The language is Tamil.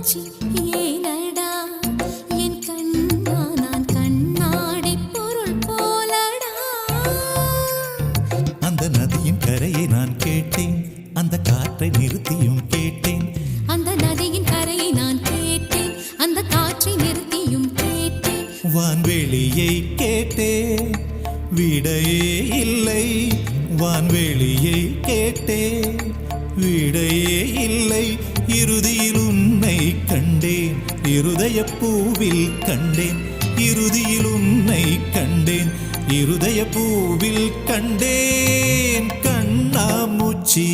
கண்ணாமூச்சி ஏனடா என் கண்ணா நான் கண்ணாடி பொருள் போலடா. அந்த நதியின் கரையை நான் கேட்டேன், அந்த காற்றை நிறுத்தியும் கேட்டேன். அந்த நதியின் கரையை நான் கேட்டேன், அந்த காற்றை நிறுத்தியும் கேட்டேன். வான்வெளியை கேட்டேன், விடையே இல்லை. வான்வெளியை கேட்டேன், விடையே இல்லை. இறுதியில் உன்னை கண்டேன், இருதய பூவில் கண்டேன். இறுதியில் உன்னை கண்டேன், இருதய பூவில் கண்டேன். கண்ணாமூச்சி